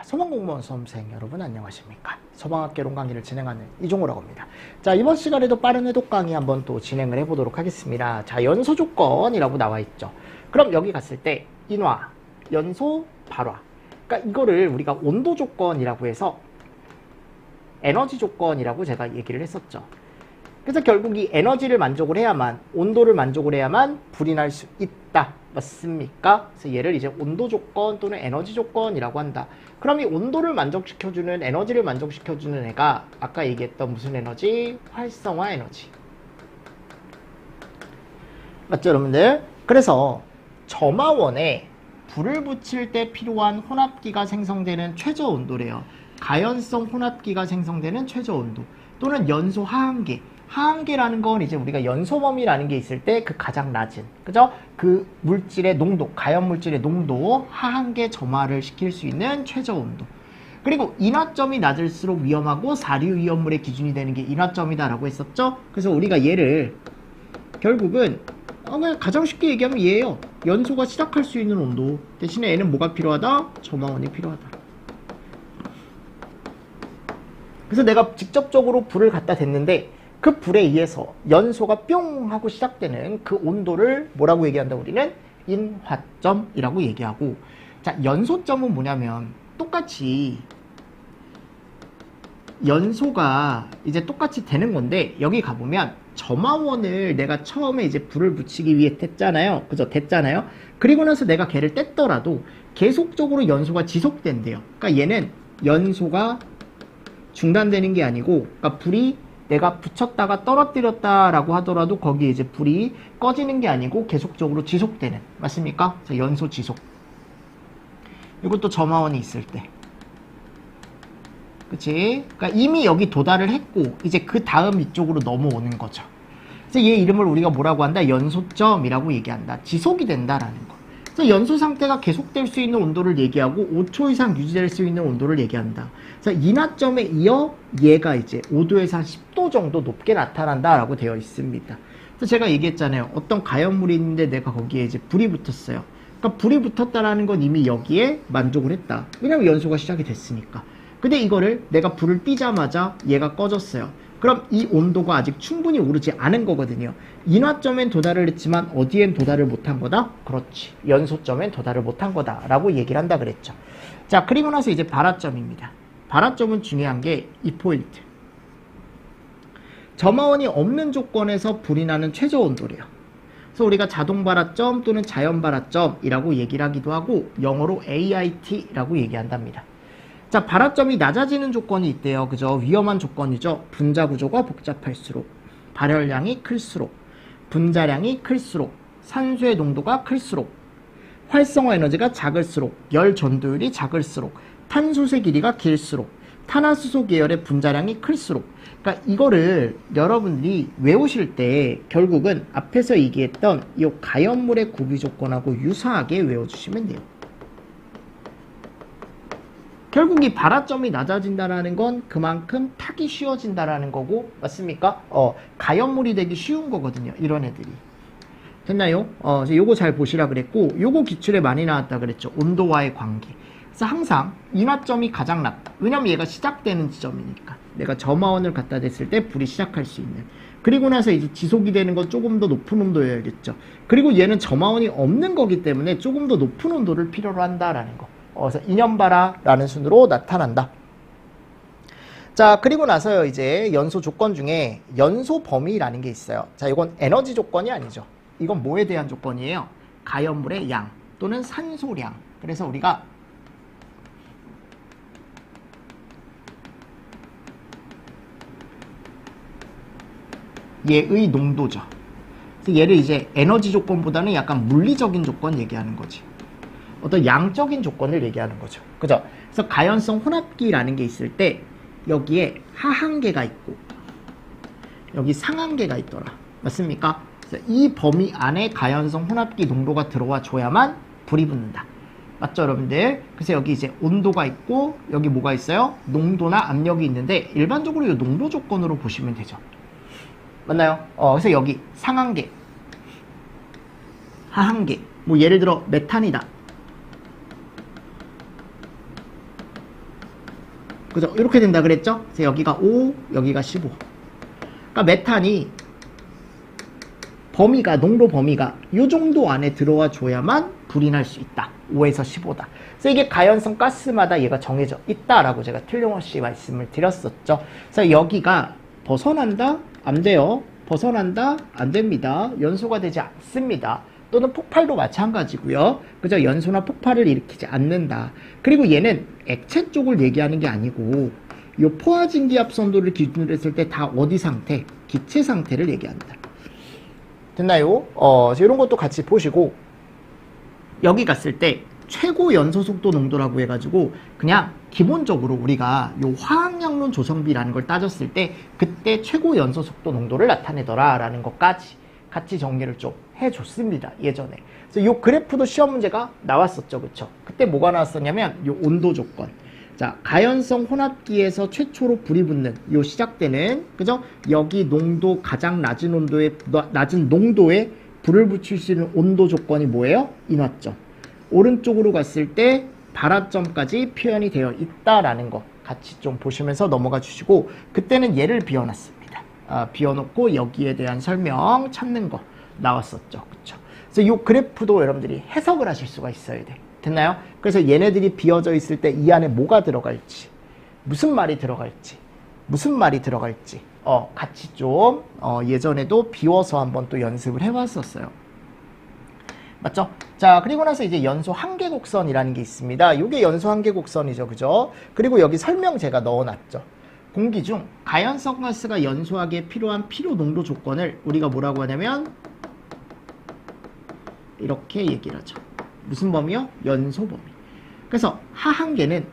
소방공무원 수험생 여러분 안녕하십니까? 소방학개론 강의를 진행하는 이종호라고 합니다. 자, 이번 시간에도 빠른 회독 강의 한번 또 진행을 해보도록 하겠습니다. 자, 연소 조건이라고 나와 있죠. 그럼 여기 갔을 때 인화, 연소, 발화. 그러니까 이거를 우리가 온도 조건이라고 해서 에너지 조건이라고 제가 얘기를 했었죠. 그래서 결국 이 에너지를 만족을 해야만, 온도를 만족을 해야만 불이 날 수 있다. 맞습니까? 그래서 얘를 이제 온도 조건 또는 에너지 조건이라고 한다. 그럼 이 온도를 만족시켜주는, 에너지를 만족시켜주는 애가 아까 얘기했던 무슨 에너지? 활성화 에너지. 맞죠, 여러분들? 그래서 점화원에 불을 붙일 때 필요한 혼합기가 생성되는 최저 온도래요. 가연성 혼합기가 생성되는 최저 온도 또는 연소 하한계. 하한계라는 건 이제 우리가 연소 범위라는 게 있을 때 그 가장 낮은, 그죠? 그 물질의 농도, 가연 물질의 농도 하한계 점화를 시킬 수 있는 최저 온도. 그리고 인화점이 낮을수록 위험하고 사류 위험물의 기준이 되는 게 인화점이다라고 했었죠? 그래서 우리가 얘를 결국은 그냥 가장 쉽게 얘기하면 얘예요. 연소가 시작할 수 있는 온도. 대신에 얘는 뭐가 필요하다? 점화원이 필요하다. 그래서 내가 직접적으로 불을 갖다 댔는데 그 불에 의해서 연소가 뿅 하고 시작되는 그 온도를 뭐라고 얘기한다? 우리는 인화점이라고 얘기하고, 자, 연소점은 뭐냐면 똑같이 연소가 이제 똑같이 되는 건데 여기 가보면 점화원을 내가 처음에 이제 불을 붙이기 위해 댔잖아요. 그죠? 댔잖아요. 그리고 나서 내가 걔를 뗐더라도 계속적으로 연소가 지속된대요. 그러니까 얘는 연소가 중단되는 게 아니고, 그러니까 불이 내가 붙였다가 떨어뜨렸다라고 하더라도 거기에 이제 불이 꺼지는 게 아니고 계속적으로 지속되는, 맞습니까? 그래서 연소 지속. 이것도 점화원이 있을 때. 그치? 그러니까 이미 여기 도달을 했고 이제 그 다음 이쪽으로 넘어오는 거죠. 그래서 얘 이름을 우리가 뭐라고 한다? 연소점이라고 얘기한다. 지속이 된다라는 거. 그래서 연소 상태가 계속될 수 있는 온도를 얘기하고 5초 이상 유지될 수 있는 온도를 얘기한다. 그래서 인화점에 이어 얘가 이제 5도에서 한 10도 정도 높게 나타난다라고 되어 있습니다. 그래서 제가 얘기했잖아요. 어떤 가연물이 있는데 내가 거기에 이제 불이 붙었어요. 그러니까 불이 붙었다라는 건 이미 여기에 만족을 했다. 왜냐면 연소가 시작이 됐으니까. 근데 이거를 내가 불을 띄자마자 얘가 꺼졌어요. 그럼 이 온도가 아직 충분히 오르지 않은 거거든요. 인화점엔 도달을 했지만 어디엔 도달을 못한 거다? 그렇지. 연소점엔 도달을 못한 거다 라고 얘기를 한다 그랬죠. 자, 그리고 나서 이제 발화점입니다. 발화점은 중요한 게 이 포인트. 점화원이 없는 조건에서 불이 나는 최저 온도래요. 그래서 우리가 자동 발화점 또는 자연 발화점이라고 얘기를 하기도 하고 영어로 AIT라고 얘기한답니다. 자, 발화점이 낮아지는 조건이 있대요. 그죠? 위험한 조건이죠. 분자 구조가 복잡할수록, 발열량이 클수록, 분자량이 클수록, 산소의 농도가 클수록, 활성화 에너지가 작을수록, 열 전도율이 작을수록, 탄소의 길이가 길수록, 탄화수소 계열의 분자량이 클수록. 그러니까 이거를 여러분들이 외우실 때 결국은 앞에서 얘기했던 이 가연물의 구비 조건하고 유사하게 외워주시면 돼요. 결국 이 발화점이 낮아진다는 건 그만큼 타기 쉬워진다는 거고, 맞습니까? 가연물이 되기 쉬운 거거든요. 이런 애들이. 됐나요? 요거 잘 보시라 그랬고, 요거 기출에 많이 나왔다 그랬죠. 온도와의 관계. 그래서 항상 인화점이 가장 낮다. 왜냐면 얘가 시작되는 지점이니까. 내가 점화원을 갖다 댔을 때 불이 시작할 수 있는. 그리고 나서 이제 지속이 되는 건 조금 더 높은 온도여야겠죠. 그리고 얘는 점화원이 없는 거기 때문에 조금 더 높은 온도를 필요로 한다라는 거. 그래서 인연발화라는 순으로 나타난다. 자, 그리고 나서요, 이제 연소 조건 중에 연소 범위라는 게 있어요. 자, 이건 에너지 조건이 아니죠. 이건 뭐에 대한 조건이에요? 가연물의 양 또는 산소량. 그래서 우리가 얘의 농도죠. 그래서 얘를 이제 에너지 조건보다는 약간 물리적인 조건 얘기하는 거지. 어떤 양적인 조건을 얘기하는 거죠. 그죠? 그래서 가연성 혼합기라는 게 있을 때 여기에 하한계가 있고 여기 상한계가 있더라. 맞습니까? 그래서 이 범위 안에 가연성 혼합기 농도가 들어와 줘야만 불이 붙는다. 맞죠, 여러분들? 그래서 여기 이제 온도가 있고 여기 뭐가 있어요? 농도나 압력이 있는데 일반적으로 이 농도 조건으로 보시면 되죠. 맞나요? 그래서 여기 상한계, 하한계. 뭐 예를 들어 메탄이다. 그죠? 이렇게 된다 그랬죠? 그래서 여기가 5, 여기가 15. 그러니까 메탄이 범위가, 농도 범위가 이 정도 안에 들어와 줘야만 불이 날 수 있다. 5에서 15다. 그래서 이게 가연성 가스마다 얘가 정해져 있다라고 제가 틀림없이 말씀을 드렸었죠. 그래서 여기가 벗어난다? 안 돼요. 벗어난다? 안 됩니다. 연소가 되지 않습니다. 또는 폭발도 마찬가지고요. 그죠? 연소나 폭발을 일으키지 않는다. 그리고 얘는 액체 쪽을 얘기하는 게 아니고 이 포화진기압 선도를 기준으로 했을 때 다 어디 상태? 기체 상태를 얘기한다. 됐나요? 이런 것도 같이 보시고 여기 갔을 때 최고 연소 속도 농도라고 해가지고 그냥 기본적으로 우리가 요 화학양론 조성비라는 걸 따졌을 때 그때 최고 연소 속도 농도를 나타내더라 라는 것까지 같이 정리를 좀 해줬습니다. 예전에. 그래서 요 그래프도 시험 문제가 나왔었죠. 그쵸? 그때 뭐가 나왔었냐면 요 온도 조건. 자, 가연성 혼합기에서 최초로 불이 붙는 요 시작되는, 그죠? 여기 농도 가장 낮은 온도에, 낮은 농도에 불을 붙일 수 있는 온도 조건이 뭐예요? 인화점. 오른쪽으로 갔을 때 발화점까지 표현이 되어 있다라는 거 같이 좀 보시면서 넘어가 주시고, 그때는 얘를 비워놨습니다. 비워놓고 여기에 대한 설명 찾는 거 나왔었죠. 그쵸? 그래서 이 그래프도 여러분들이 해석을 하실 수가 있어야 돼. 됐나요? 그래서 얘네들이 비어져 있을 때 이 안에 뭐가 들어갈지, 무슨 말이 들어갈지, 같이 좀 예전에도 비워서 한번 또 연습을 해봤었어요. 맞죠? 자, 그리고 나서 이제 연소 한계곡선이라는 게 있습니다. 이게 연소 한계곡선이죠. 그죠? 그리고 여기 설명 제가 넣어놨죠. 공기 중 가연성 가스가 연소하기에 필요한 필요 농도 조건을 우리가 뭐라고 하냐면 이렇게 얘기를 하죠. 무슨 범위요? 연소 범위. 그래서 하한계는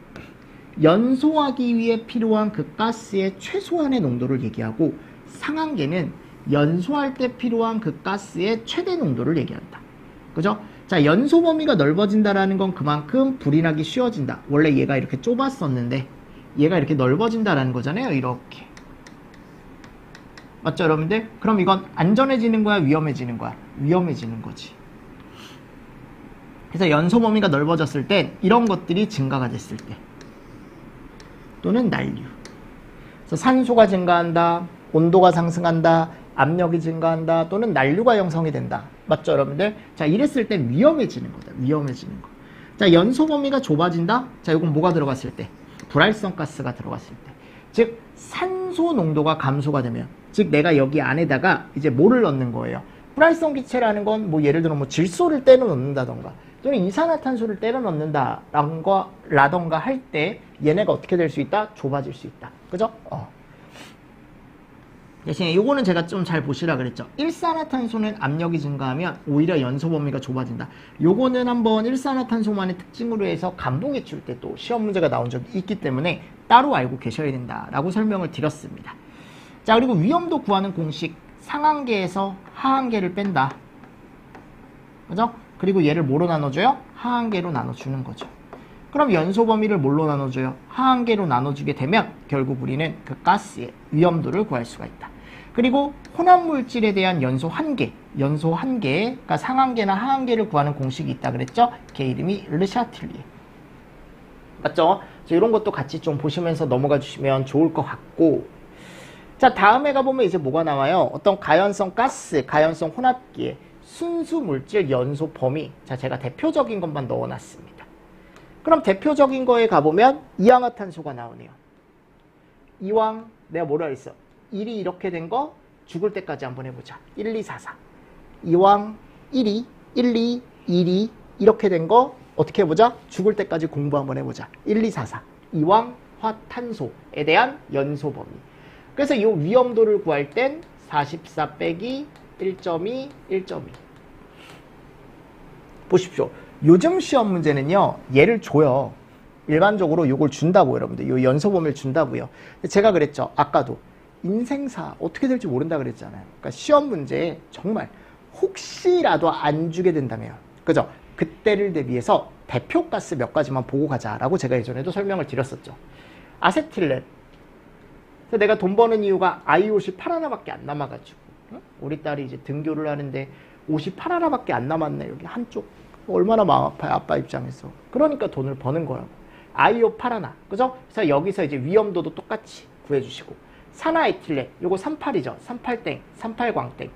연소하기 위해 필요한 그 가스의 최소한의 농도를 얘기하고, 상한계는 연소할 때 필요한 그 가스의 최대 농도를 얘기한다. 그죠? 자, 연소 범위가 넓어진다라는 건 그만큼 불이 나기 쉬워진다. 원래 얘가 이렇게 좁았었는데 얘가 이렇게 넓어진다라는 거잖아요. 이렇게. 맞죠, 여러분들? 그럼 이건 안전해지는 거야, 위험해지는 거야? 위험해지는 거지. 그래서 연소 범위가 넓어졌을 때 이런 것들이 증가가 됐을 때, 또는 난류. 그래서 산소가 증가한다, 온도가 상승한다, 압력이 증가한다, 또는 난류가 형성이 된다. 맞죠, 여러분들? 자, 이랬을 때 위험해지는 거다. 위험해지는 거. 자, 연소 범위가 좁아진다? 자, 이건 뭐가 들어갔을 때? 불활성 가스가 들어갔을 때. 즉, 산소 농도가 감소가 되면, 즉, 내가 여기 안에다가 이제 뭐를 넣는 거예요? 불활성 기체라는 건 뭐 예를 들어 뭐 질소를 때려 넣는다던가, 또는 이산화탄소를 때려 넣는다라던가 할 때 얘네가 어떻게 될 수 있다? 좁아질 수 있다. 그죠? 대신에 요거는 제가 좀 잘 보시라 그랬죠. 일산화탄소는 압력이 증가하면 오히려 연소 범위가 좁아진다. 요거는 한번 일산화탄소만의 특징으로 해서 감봉에 출 때 또 시험 문제가 나온 적이 있기 때문에 따로 알고 계셔야 된다라고 설명을 드렸습니다. 자, 그리고 위험도 구하는 공식, 상한계에서 하한계를 뺀다. 그죠? 그리고 얘를 뭐로 나눠줘요? 하한계로 나눠주는 거죠. 그럼 연소 범위를 뭘로 나눠줘요? 하한계로 나눠주게 되면 결국 우리는 그 가스의 위험도를 구할 수가 있다. 그리고 혼합물질에 대한 연소 한계, 그러니까 상한계나 하한계를 구하는 공식이 있다 그랬죠? 걔 이름이 르샤틀리에. 맞죠? 이런 것도 같이 좀 보시면서 넘어가 주시면 좋을 것 같고, 자, 다음에 가보면 이제 뭐가 나와요? 어떤 가연성 가스, 가연성 혼합기에 순수 물질 연소 범위. 자, 제가 대표적인 것만 넣어놨습니다. 그럼 대표적인 거에 가보면 이氧화탄소가 나오네요. 이왕 내가 뭐라 했어? 1이 이렇게 된 거 죽을 때까지 한번 해보자. 1, 2, 4, 4. 이왕 1이, 1, 2, 1이 이렇게 된 거 어떻게 해보자? 죽을 때까지 공부 한번 해보자. 1, 2, 4, 4. 이왕 화탄소에 대한 연소 범위. 그래서 이 위험도를 구할 땐 44 빼기 1.2, 1.2. 보십시오. 요즘 시험 문제는요, 얘를 줘요. 일반적으로 이걸 준다고, 여러분들. 요 연소 범위를 준다고요. 제가 그랬죠. 아까도. 인생사 어떻게 될지 모른다 그랬잖아요. 그러니까 시험 문제에 정말 혹시라도 안 주게 된다면, 그죠? 그때를 대비해서 대표가스 몇 가지만 보고 가자라고 제가 예전에도 설명을 드렸었죠. 아세틸렌. 그래서 내가 돈 버는 이유가 아이 옷이 8하나밖에 안 남아가지고, 응? 우리 딸이 이제 등교를 하는데 옷이 8하나밖에 안 남았네. 여기 한쪽. 얼마나 마음 아파요, 아빠 입장에서. 그러니까 돈을 버는 거라고. 아이오파라나. 그죠? 그래서 여기서 이제 위험도도 똑같이 구해주시고. 산화에틸렌. 요거 38이죠. 38땡, 38광땡.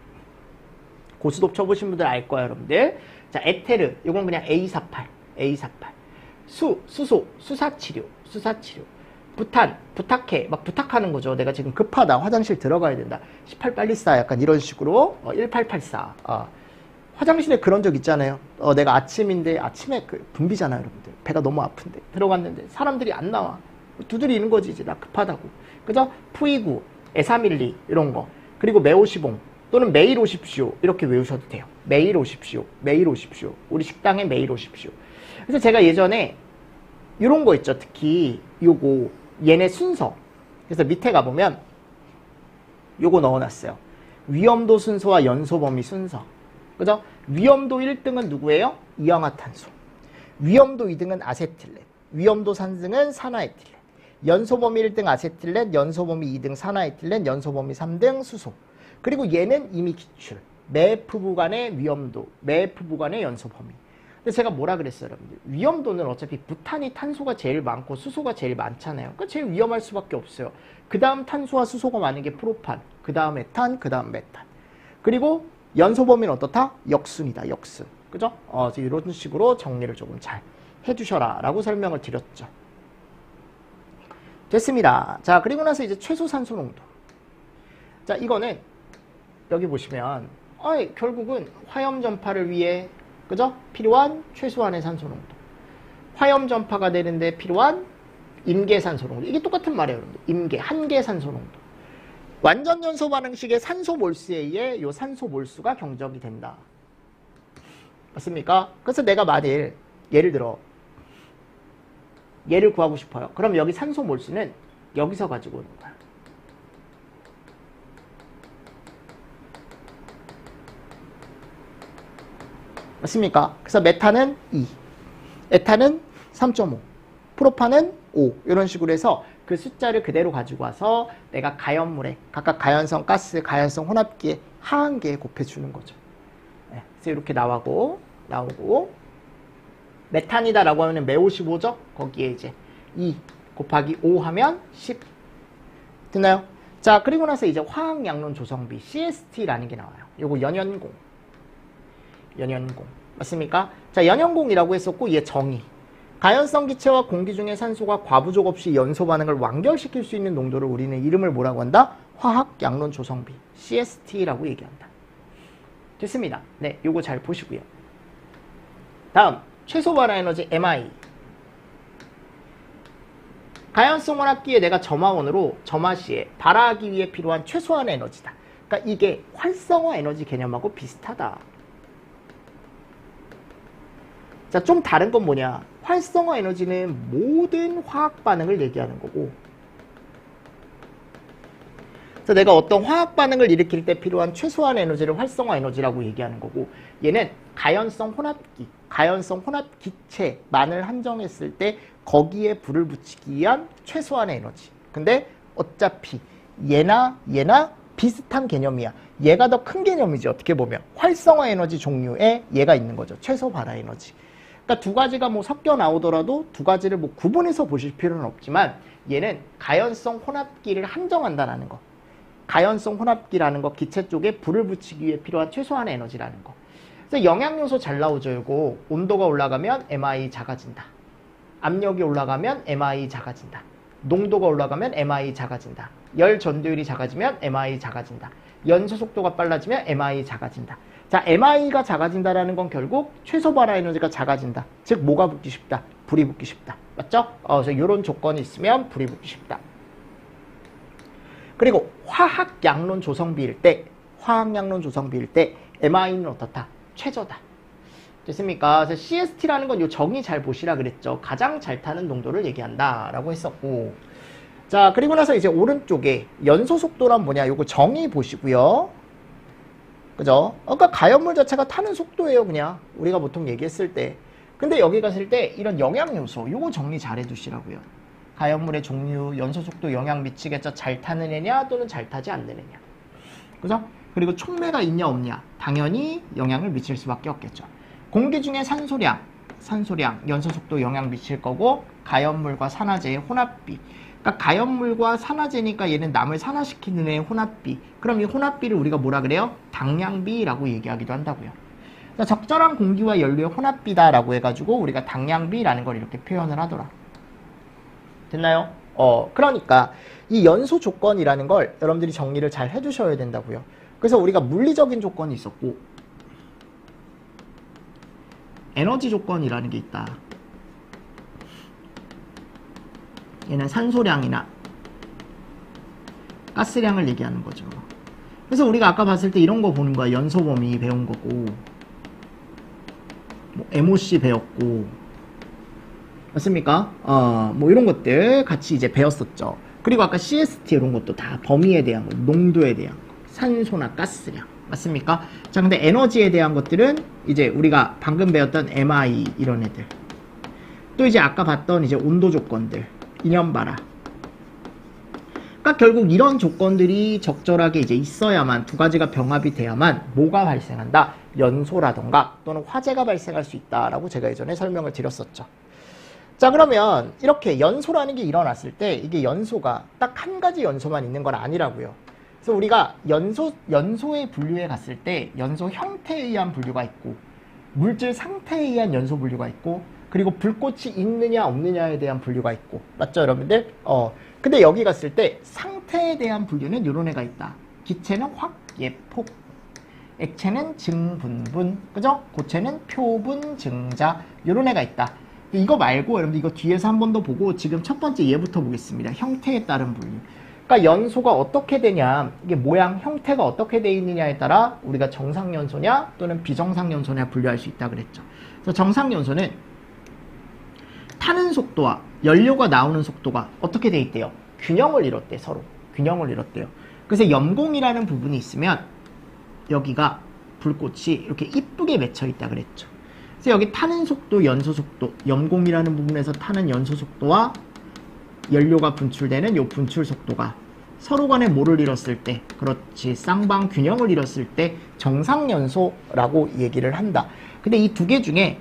고스톱 쳐보신 분들 알 거예요, 여러분들. 자, 에테르. 요건 그냥 A48. A48. 수소. 수사치료. 부탄. 부탁해. 막 부탁하는 거죠. 내가 지금 급하다. 화장실 들어가야 된다. 18 빨리 싸. 약간 이런 식으로. 1884. 화장실에 그런 적 있잖아요. 내가 아침인데, 아침에 붐비잖아요, 여러분들. 배가 너무 아픈데. 들어갔는데, 사람들이 안 나와. 두드리는 거지, 이제. 나 급하다고. 그죠? 푸이구, 에사밀리, 이런 거. 그리고 메오시봉, 또는 매일 오십시오. 이렇게 외우셔도 돼요. 매일 오십시오. 매일 오십시오. 우리 식당에 매일 오십시오. 그래서 제가 예전에, 이런 거 있죠. 특히, 요거, 얘네 순서. 그래서 밑에 가보면, 요거 넣어놨어요. 위험도 순서와 연소 범위 순서. 그죠? 위험도 1등은 누구예요? 이氧화탄소. 위험도 2등은 아세틸렌. 위험도 3등은 산화에틸렌. 연소범위 1등 아세틸렌, 연소범위 2등 산화에틸렌, 연소범위 3등 수소. 그리고 얘는 이미 기출. 매 푸부 간의 위험도, 매 푸부 간의 연소범위. 근데 제가 뭐라 그랬어요, 여러분들? 위험도는 어차피 부탄이 탄소가 제일 많고 수소가 제일 많잖아요. 그러니까 제일 위험할 수밖에 없어요. 그 다음 탄소와 수소가 많은 게 프로판, 그 다음 에탄, 그 다음 메탄. 그리고 연소 범위는 어떻다? 역순이다. 역순. 그죠? 이런 식으로 정리를 조금 잘 해주셔라 라고 설명을 드렸죠. 됐습니다. 자, 그리고 나서 이제 최소 산소 농도. 자, 이거는 여기 보시면 결국은 화염 전파를 위해 그죠? 필요한 최소한의 산소 농도. 화염 전파가 되는데 필요한 임계 산소 농도. 이게 똑같은 말이에요, 여러분들. 임계, 한계 산소 농도. 완전 연소 반응식의 산소 몰수에 의해 요 산소 몰수가 경적이 된다. 맞습니까? 그래서 내가 만일 예를 들어 얘를 구하고 싶어요. 그럼 여기 산소 몰수는 여기서 가지고 오는 거야. 맞습니까? 그래서 메탄은 2, 에탄은 3.5, 프로판은 5 이런 식으로 해서 그 숫자를 그대로 가지고 와서 내가 가연물에 각각 가연성 가스, 가연성 혼합기에 하한계에 곱해주는 거죠. 네, 그래서 이렇게 나오고 메탄이다라고 하면 매 55죠? 거기에 이제 2 곱하기 5 하면 10 됐나요? 자, 그리고 나서 이제 화학양론 조성비 CST라는 게 나와요. 요거 연연공 맞습니까? 자, 연연공이라고 했었고 얘 정의 가연성 기체와 공기 중의 산소가 과부족 없이 연소 반응을 완결시킬 수 있는 농도를 우리는 이름을 뭐라고 한다? 화학 양론 조성비 CST라고 얘기한다. 됐습니다. 네, 요거 잘 보시고요. 다음 최소 발화 에너지 MI. 가연성 혼합기에 내가 점화원으로 점화시에 발화하기 위해 필요한 최소한의 에너지다. 그러니까 이게 활성화 에너지 개념하고 비슷하다. 자, 좀 다른 건 뭐냐? 활성화 에너지는 모든 화학 반응을 얘기하는 거고, 그래서 내가 어떤 화학 반응을 일으킬 때 필요한 최소한 에너지를 활성화 에너지라고 얘기하는 거고, 얘는 가연성 혼합기, 가연성 혼합 기체만을 한정했을 때 거기에 불을 붙이기 위한 최소한의 에너지. 근데 어차피 얘나 비슷한 개념이야. 얘가 더 큰 개념이지, 어떻게 보면. 활성화 에너지 종류에 얘가 있는 거죠. 최소 발화 에너지. 그러니까 두 가지가 뭐 섞여 나오더라도 두 가지를 뭐 구분해서 보실 필요는 없지만 얘는 가연성 혼합기를 한정한다라는 거. 가연성 혼합기라는 거, 기체 쪽에 불을 붙이기 위해 필요한 최소한의 에너지라는 거. 그래서 영양요소 잘 나오죠. 이거 온도가 올라가면 MI 작아진다. 압력이 올라가면 MI 작아진다. 농도가 올라가면 MI 작아진다. 열 전도율이 작아지면 MI 작아진다. 연소 속도가 빨라지면 MI 작아진다. 자, MI가 작아진다라는 건 결국 최소 발화 에너지가 작아진다. 즉 뭐가 붙기 쉽다? 불이 붙기 쉽다. 맞죠? 그래서 이런 조건이 있으면 불이 붙기 쉽다. 그리고 화학 양론 조성비일 때 MI는 어떻다? 최저다. 됐습니까? 그래서 CST라는 건 요 정의 잘 보시라 그랬죠. 가장 잘 타는 농도를 얘기한다 라고 했었고, 자, 그리고 나서 이제 오른쪽에 연소 속도란 뭐냐? 요거 정의 보시고요. 그죠? 그러니까 가연물 자체가 타는 속도예요, 그냥. 우리가 보통 얘기했을 때. 근데 여기 갔을 때 이런 영양요소, 요거 정리 잘 해두시라고요. 가연물의 종류, 연소 속도 영향 미치겠죠? 잘 타는 애냐, 또는 잘 타지 않는 애냐. 그죠? 그리고 촉매가 있냐, 없냐. 당연히 영향을 미칠 수밖에 없겠죠. 공기 중에 산소량, 산소량, 연소속도 영향 미칠 거고 가연물과 산화제의 혼합비. 그러니까 가연물과 산화제니까 얘는 남을 산화시키는 애의 혼합비. 그럼 이 혼합비를 우리가 뭐라 그래요? 당량비라고 얘기하기도 한다고요. 적절한 공기와 연료의 혼합비다라고 해가지고 우리가 당량비라는 걸 이렇게 표현을 하더라. 됐나요? 그러니까 이 연소 조건이라는 걸 여러분들이 정리를 잘 해주셔야 된다고요. 그래서 우리가 물리적인 조건이 있었고 에너지 조건이라는 게 있다. 얘는 산소량이나 가스량을 얘기하는 거죠. 그래서 우리가 아까 봤을 때 이런 거 보는 거야. 연소 범위 배운 거고 뭐 MOC 배웠고 맞습니까? 뭐 이런 것들 같이 이제 배웠었죠. 그리고 아까 CST 이런 것도 다 범위에 대한 거, 농도에 대한 거, 산소나 가스량 맞습니까? 자, 근데 에너지에 대한 것들은 이제 우리가 방금 배웠던 MI 이런 애들, 또 이제 아까 봤던 이제 온도 조건들, 이념 봐라. 그러니까 결국 이런 조건들이 적절하게 이제 있어야만, 두 가지가 병합이 돼야만 뭐가 발생한다? 연소라던가 또는 화재가 발생할 수 있다라고 제가 예전에 설명을 드렸었죠. 자, 그러면 이렇게 연소라는 게 일어났을 때 이게 연소가 딱 한 가지 연소만 있는 건 아니라고요. 그래서 우리가 연소의 분류에 갔을 때 연소 형태에 의한 분류가 있고 물질 상태에 의한 연소 분류가 있고 그리고 불꽃이 있느냐 없느냐에 대한 분류가 있고 맞죠 여러분들? 근데 여기 갔을 때 상태에 대한 분류는 이런 애가 있다. 기체는 확, 예, 폭, 액체는 증, 분, 분, 그죠? 고체는 표분, 증자 이런 애가 있다. 이거 말고 여러분들 이거 뒤에서 한 번 더 보고 지금 첫 번째 얘부터 보겠습니다. 형태에 따른 분류. 그러니까 연소가 어떻게 되냐, 이게 모양, 형태가 어떻게 되어 있느냐에 따라 우리가 정상연소냐 또는 비정상연소냐 분류할 수 있다 그랬죠. 그래서 정상연소는 타는 속도와 연료가 나오는 속도가 어떻게 돼 있대요? 균형을 이뤘대. 서로 균형을 이뤘대요. 그래서 염공이라는 부분이 있으면 여기가 불꽃이 이렇게 이쁘게 맺혀 있다 그랬죠. 그래서 여기 타는 속도, 연소 속도, 염공이라는 부분에서 타는 연소 속도와 연료가 분출되는 요 분출 속도가 서로 간에 뭐를 이뤘을 때, 그렇지, 쌍방 균형을 이뤘을 때 정상연소라고 얘기를 한다. 근데 이 두 개 중에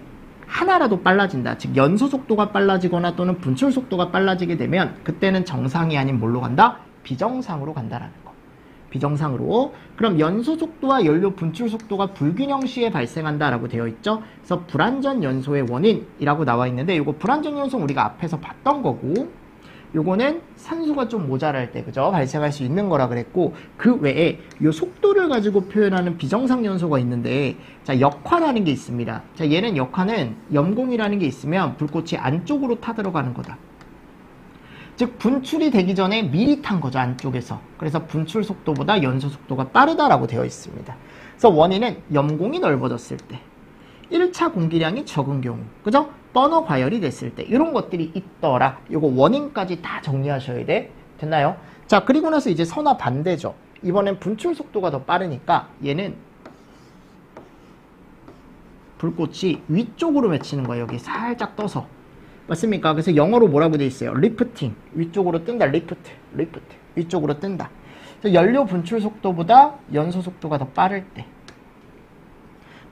하나라도 빨라진다. 즉 연소 속도가 빨라지거나 또는 분출 속도가 빨라지게 되면 그때는 정상이 아닌 뭘로 간다? 비정상으로 간다라는 거. 비정상으로. 그럼 연소 속도와 연료 분출 속도가 불균형 시에 발생한다라고 되어 있죠. 그래서 불완전 연소의 원인이라고 나와 있는데 이거 불완전 연소 우리가 앞에서 봤던 거고 요거는 산소가 좀 모자랄 때 그죠? 발생할 수 있는 거라 그랬고 그 외에 요 속도를 가지고 표현하는 비정상 연소가 있는데 자 역화라는 게 있습니다. 자 얘는 역화는 염공이라는 게 있으면 불꽃이 안쪽으로 타들어가는 거다. 즉 분출이 되기 전에 미리 탄 거죠. 안쪽에서. 그래서 분출 속도보다 연소 속도가 빠르다라고 되어 있습니다. 그래서 원인은 염공이 넓어졌을 때 1차 공기량이 적은 경우 그죠? 버너 과열이 됐을 때 이런 것들이 있더라. 요거 원인까지 다 정리하셔야 돼. 됐나요? 자 그리고 나서 이제 선화 반대죠. 이번엔 분출 속도가 더 빠르니까 얘는 불꽃이 위쪽으로 맺히는 거예요. 여기 살짝 떠서. 맞습니까? 그래서 영어로 뭐라고 돼 있어요? 리프팅. 위쪽으로 뜬다. 리프트. 위쪽으로 뜬다. 그래서 연료 분출 속도보다 연소 속도가 더 빠를 때.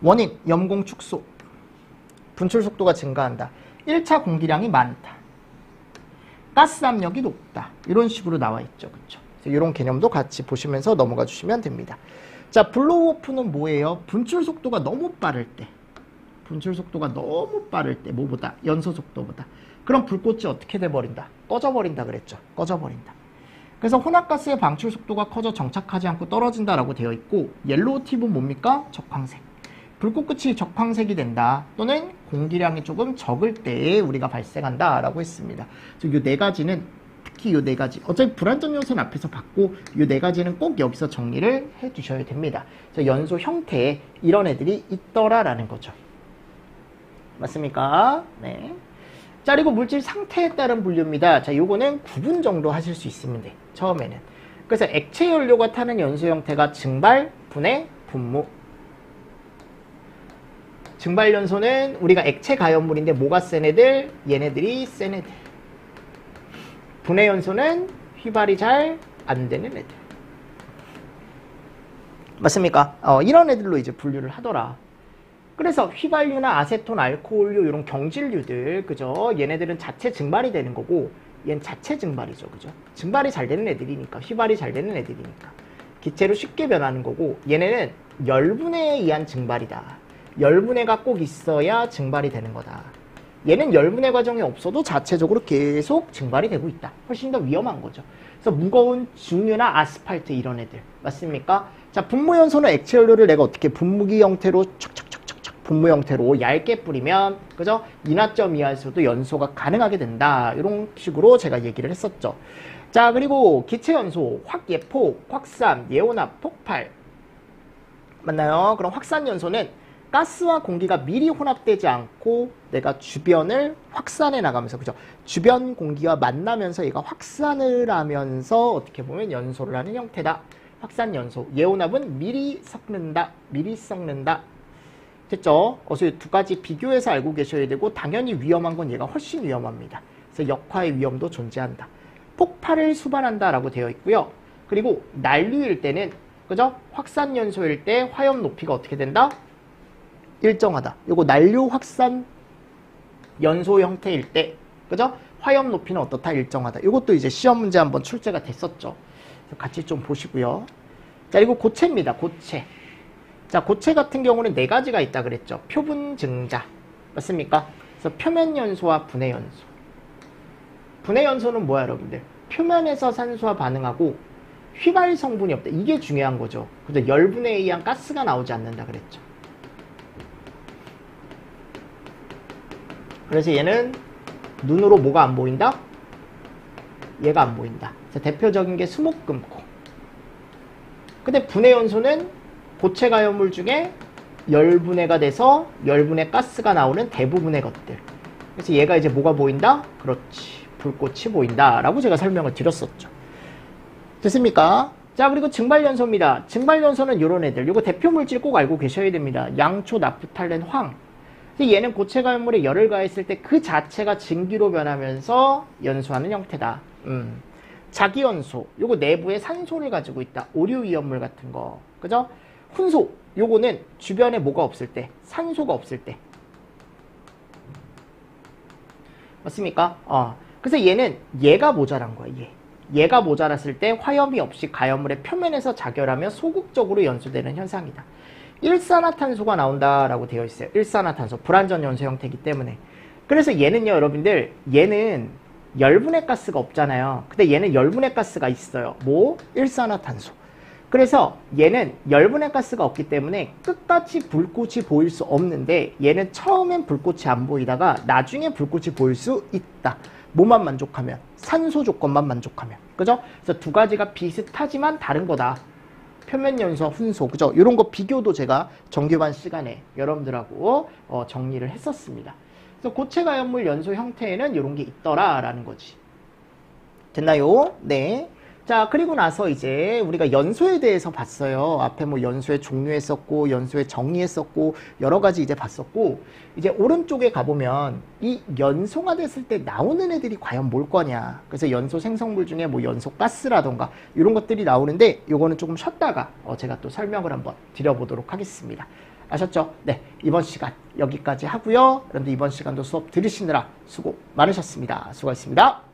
원인, 염공 축소. 분출 속도가 증가한다. 1차 공기량이 많다. 가스 압력이 높다. 이런 식으로 나와 있죠. 그렇죠? 그래서 이런 개념도 같이 보시면서 넘어가 주시면 됩니다. 자, 블로우오프는 뭐예요? 분출 속도가 너무 빠를 때. 분출 속도가 너무 빠를 때 뭐보다? 연소 속도보다. 그럼 불꽃이 어떻게 돼버린다? 꺼져버린다 그랬죠. 꺼져버린다. 그래서 혼합가스의 방출 속도가 커져 정착하지 않고 떨어진다라고 되어 있고 옐로우 팁은 뭡니까? 적황색. 불꽃끝이 적황색이 된다. 또는 공기량이 조금 적을 때에 우리가 발생한다라고 했습니다. 이 네 가지는 특히 이 네 가지 어차피 불완전 연소는 앞에서 봤고 이 네 가지는 꼭 여기서 정리를 해두셔야 됩니다. 연소 형태에 이런 애들이 있더라라는 거죠. 맞습니까? 네. 자, 그리고 물질 상태에 따른 분류입니다. 자, 요거는 구분 정도 하실 수 있으면 돼. 처음에는. 그래서 액체 연료가 타는 연소 형태가 증발, 분해, 분무. 증발 연소는 우리가 액체 가연물인데 뭐가 센 애들? 얘네들이 센 애들. 분해 연소는 휘발이 잘 안 되는 애들. 맞습니까? 이런 애들로 이제 분류를 하더라. 그래서 휘발유나 아세톤, 알코올류 이런 경질류들, 그죠? 얘네들은 자체 증발이 되는 거고, 얘는 자체 증발이죠, 그죠? 증발이 잘 되는 애들이니까, 휘발이 잘 되는 애들이니까 기체로 쉽게 변하는 거고, 얘네는 열분해에 의한 증발이다. 열분해가 꼭 있어야 증발이 되는 거다. 얘는 열분해 과정이 없어도 자체적으로 계속 증발이 되고 있다. 훨씬 더 위험한 거죠. 그래서 무거운 중유나 아스팔트 이런 애들 맞습니까? 자, 분무연소는 액체 연료를 내가 어떻게 분무기 형태로 척척척척척 분무 형태로 얇게 뿌리면, 그죠? 인화점 이하에서도 연소가 가능하게 된다. 이런 식으로 제가 얘기를 했었죠. 자, 그리고 기체 연소, 확예폭, 확산, 예온합, 폭발 맞나요? 그럼 확산 연소는 가스와 공기가 미리 혼합되지 않고 내가 주변을 확산해 나가면서, 그죠? 주변 공기와 만나면서 얘가 확산을 하면서 어떻게 보면 연소를 하는 형태다. 확산 연소. 예온합은 미리 섞는다. 미리 썩는다. 됐죠? 그래서 두 가지 비교해서 알고 계셔야 되고, 당연히 위험한 건 얘가 훨씬 위험합니다. 그래서 역화의 위험도 존재한다. 폭발을 수반한다라고 되어 있고요. 그리고 난류일 때는, 그죠? 확산 연소일 때 화염 높이가 어떻게 된다? 일정하다. 요거 난류 확산 연소 형태일 때, 그죠? 화염 높이는 어떻다? 일정하다. 요것도 이제 시험 문제 한번 출제가 됐었죠. 같이 좀 보시고요. 자, 그리고 고체입니다. 고체. 자, 고체 같은 경우는 네 가지가 있다 그랬죠. 표분 증자. 맞습니까? 그래서 표면 연소와 분해 연소. 분해 연소는 뭐야, 여러분들? 표면에서 산소와 반응하고 휘발 성분이 없다. 이게 중요한 거죠. 그죠? 열분해에 의한 가스가 나오지 않는다 그랬죠. 그래서 얘는 눈으로 뭐가 안 보인다? 얘가 안 보인다. 그래서 대표적인 게 수목금고. 근데 분해 연소는 고체 가연물 중에 열분해가 돼서 열분해 가스가 나오는 대부분의 것들. 그래서 얘가 이제 뭐가 보인다? 그렇지. 불꽃이 보인다. 라고 제가 설명을 드렸었죠. 됐습니까? 자, 그리고 증발연소입니다. 증발연소는 요런 애들. 요거 대표 물질 꼭 알고 계셔야 됩니다. 양초, 나프탈렌, 황. 얘는 고체 가연물에 열을 가했을 때 그 자체가 증기로 변하면서 연소하는 형태다. 자기연소. 요거 내부에 산소를 가지고 있다. 오류위험물 같은 거. 그죠? 훈소. 요거는 주변에 뭐가 없을 때, 산소가 없을 때. 맞습니까? 그래서 얘는 얘가 모자란 거야, 얘가 모자랐을 때 화염이 없이 가연물의 표면에서 자결하며 소극적으로 연소되는 현상이다. 일산화탄소가 나온다라고 되어 있어요. 일산화탄소. 불완전 연소 형태이기 때문에. 그래서 얘는요, 여러분들, 얘는 열분해 가스가 없잖아요. 근데 얘는 열분해 가스가 있어요. 뭐? 일산화탄소. 그래서 얘는 열분해 가스가 없기 때문에 끝까지 불꽃이 보일 수 없는데, 얘는 처음엔 불꽃이 안 보이다가 나중에 불꽃이 보일 수 있다. 뭐만 만족하면? 산소 조건만 만족하면. 그죠? 그래서 두 가지가 비슷하지만 다른 거다. 표면 연소, 훈소, 그죠? 이런 거 비교도 제가 정규반 시간에 여러분들하고 정리를 했었습니다. 그래서 고체 가연물 연소 형태에는 이런 게 있더라라는 거지. 됐나요? 네. 자, 그리고 나서 이제 우리가 연소에 대해서 봤어요. 앞에 뭐 연소의 종류 했었고, 연소의 정의 했었고, 여러 가지 이제 봤었고, 이제 오른쪽에 가보면 이 연소가 됐을 때 나오는 애들이 과연 뭘 거냐. 그래서 연소 생성물 중에 뭐 연소 가스라던가 이런 것들이 나오는데, 요거는 조금 쉬었다가 제가 또 설명을 한번 드려보도록 하겠습니다. 아셨죠? 네. 이번 시간 여기까지 하고요. 여러분들 이번 시간도 수업 들으시느라 수고 많으셨습니다. 수고하셨습니다.